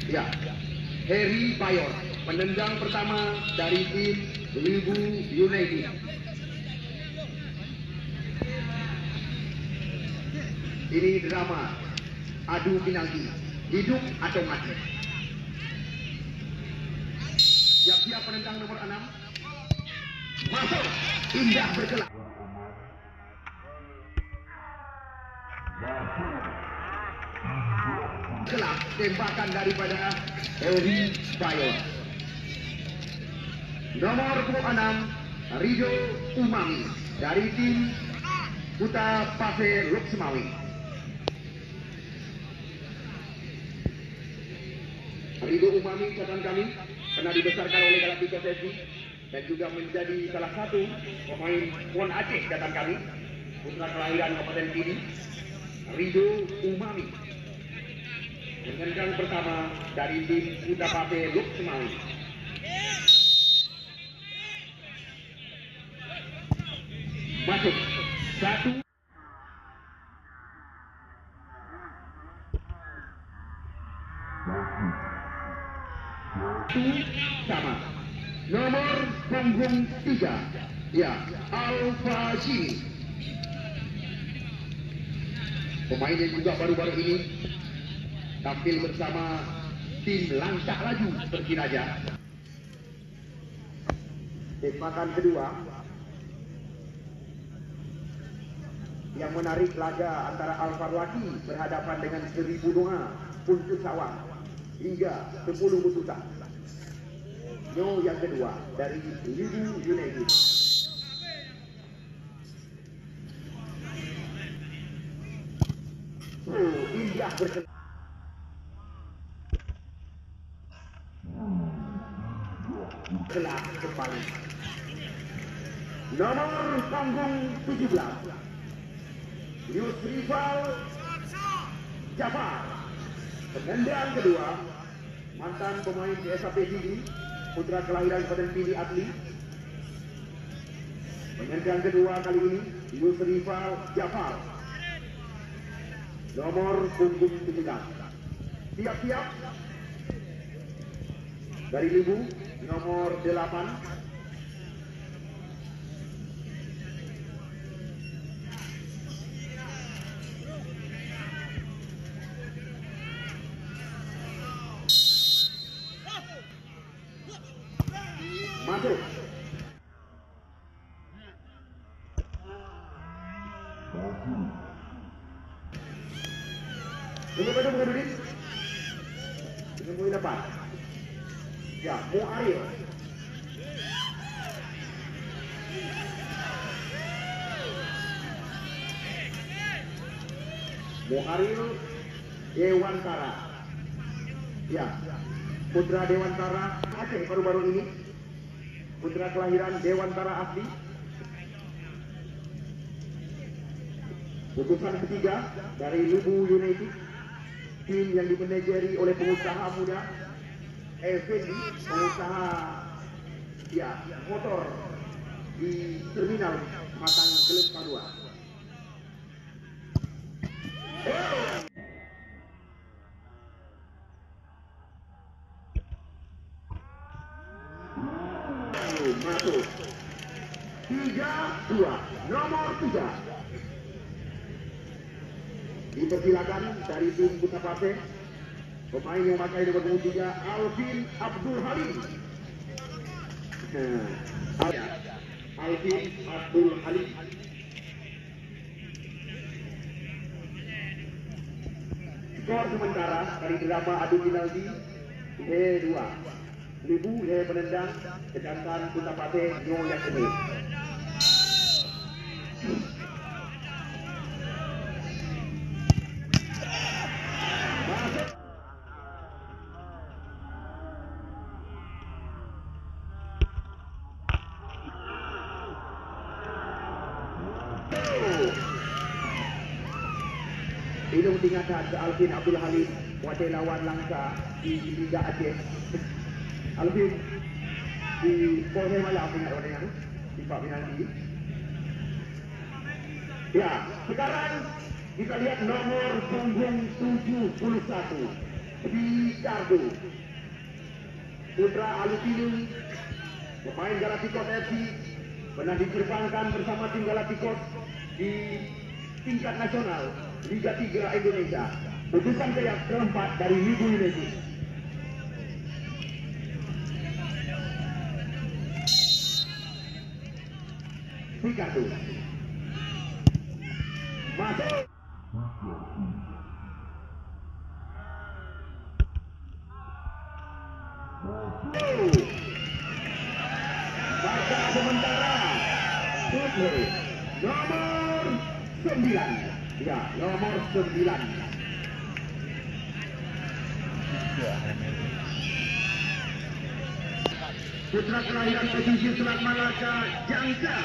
Ya, Heri Bayor, penendang pertama dari tim Libu United. Ini drama adu penalti, hidup atau mati. Siap-siap penendang nomor 6. Masuk, indah bergelak. Gelap tembakan daripada Heri Bayor. Nomor 26 Rido Umami dari tim Kuta Pase Luxmawi. Rido Umami catatan kami pernah dibesarkan oleh Galactica FC dan juga menjadi salah satu pemain Pon Aceh catatan kami, putra kelahiran Kabupaten Pidi. Rido Umami penendang pertama dari tim Kuta Pase Luxmawi. Masuk satu sama nomor punggung 3 ya Alfa Jimmy, pemain yang juga baru-baru ini tampil bersama tim Langkah Laju Persiraja. Tembakan kedua yang menarik laga antara Alvar Laki berhadapan dengan 1000 Doa Puntus Sawah hingga 10 Mutusan. Nyo yang kedua dari Libu United. Indah berkelak. Gelap kembali. Nomor punggung 17 Yusrifal Jafar, penendang kedua, mantan pemain di SAP Pidi, putra kelahiran Kabupaten Pidi Atli. Penendang kedua kali ini Yusrifal Jafar, nomor punggung 17. Siap-siap dari Libu nomor 8. Masuk. Tunggu Dudin. Tunggu depan. Ya, Muaril. Muaril Dewantara. Ya, putra Dewantara Aceh baru-baru ini. Putra kelahiran Dewantara asli. Putusan ketiga dari Libu United, tim yang dimanajeri oleh pengusaha muda Effendi, pengusaha ya motor di terminal Matang Gelep Padua. Masuk 3-2 nomor 3. Dipersilakan dari tim Kuta Pase, pemain yang memakai nomor punggung 3 Alvin Abdul Halim. Alvin Abdul Halim. Skor sementara dari drama adu penalti E2. Libu he penendang, sedangkan Kuta Pase Nyo yang kedua. Ini tinggalkan ke Alvin Abdul Halim, wakil lawan Langsa di Liga Aceh. Alvin di Polres Malang ingat orangnya di Pak Penalti. Ya, sekarang Kita lihat nomor punggung 71 Ricardo Putra Alutinu, pemain Galacticos FC, pernah diterbangkan bersama tim Galacticos di tingkat nasional Liga 3 Indonesia. Putusan sayap keempat dari Ligu Indonesia. Ricardo masuk. Baca sementara nomor 9. Ya, nomor 9. Putra kelahiran Pesisir Selat Malaka, Jangka.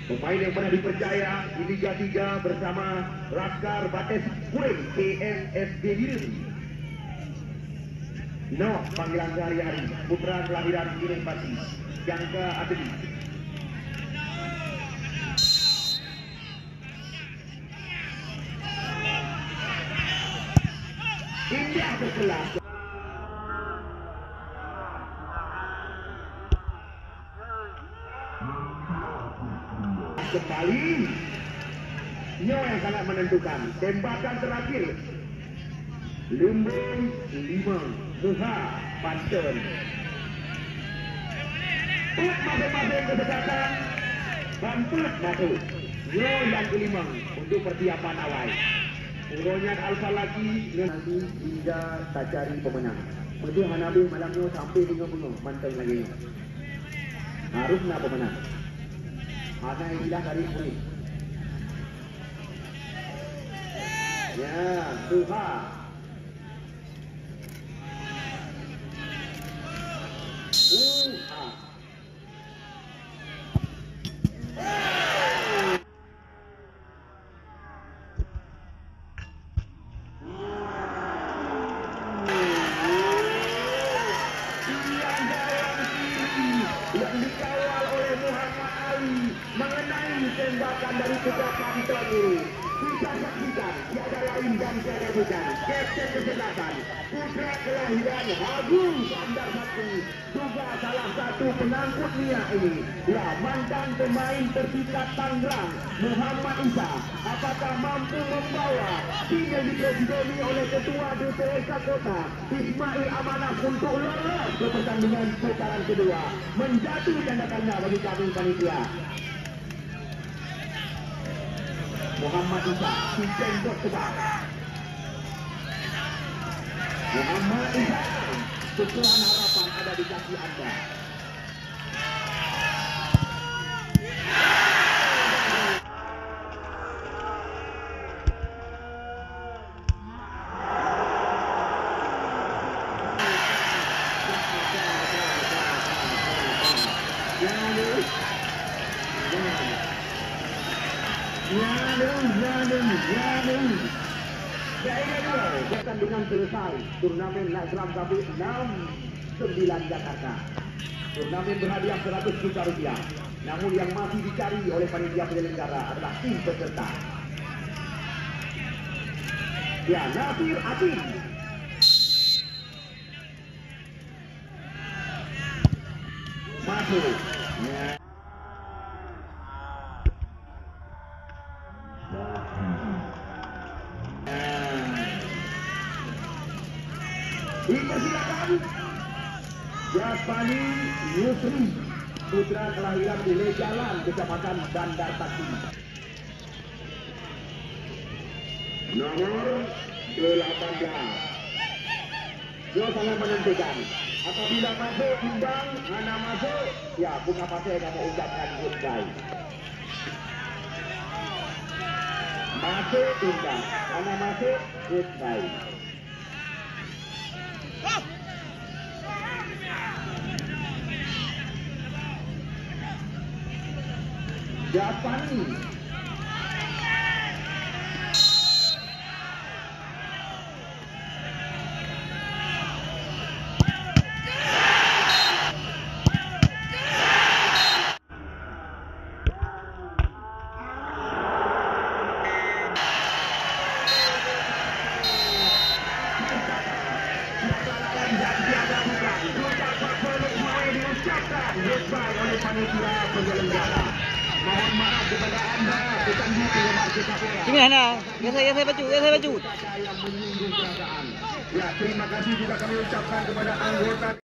Pemain yang pernah dipercaya di Liga 3 bersama Laskar Bates Kuring PNSG Diri. No, panggilan sehari-hari. Putra kelahiran Gunung Pati, Jangka Ateli. Indah berkelas. Kembali Nyo yang sangat menentukan. Tembakan terakhir Lumbung 5 Muha Banten. Put masing-masing kedekatan dan put masuk. Nyo yang kelima untuk persiapan awal. Uronyan Alfa lagi nanti hingga tak cari pemenang. Betul Hanabi malam Nyo sampai dengan bunga Banten lagi. Harusnya pemenang. Ada yang hilang dari kulit. Ya, Tuhan. Yang dikawal oleh Muhammad Ali mengenai tembakan dari Putra Banten ini. Kita saksikan tiada lain dan tiada bukan Kapten Kesehatan Putra kelahiran Agung Bandar Satu, juga salah satu pengangkut minyak ini. Ya, mantan pemain Persita Tangerang Muhammad Isa, apakah mampu membawa tim yang dipresidensi oleh Ketua DPRK Kota Ismail Amanah untuk lolos ke pertandingan putaran kedua? Menjadi tanda tanya bagi kami panitia. Muhammad Isa ditembak tebal. Muhammad Isa, pukulan harapan ada di kaki Anda. Pertandingan selesai, turnamen naik kelas sampai 6-9 Jakarta. Turnamen berhadiah 100 juta rupiah. Namun yang masih dicari oleh panitia penyelenggara adalah tim peserta. Ya, Nasir Atin. Masuk. Ya. Dipersilakan Jasmani Yusri, putra kelahiran di Lejalan, Kecamatan Bandar Taki. Nomor 18. Dia sangat menentukan. Apabila masuk imbang, mana masuk, ya bunga pasir kamu ucapkan goodbye. Masuk imbang, mana masuk goodbye. Japani oleh panitia penyelenggara. Mohon maaf kepada anda, bukan gitu ya Pak Kapolda. Sini Hana, ya saya baju. Yang menyinggung perasaan. Ya, terima kasih juga kami ucapkan kepada anggota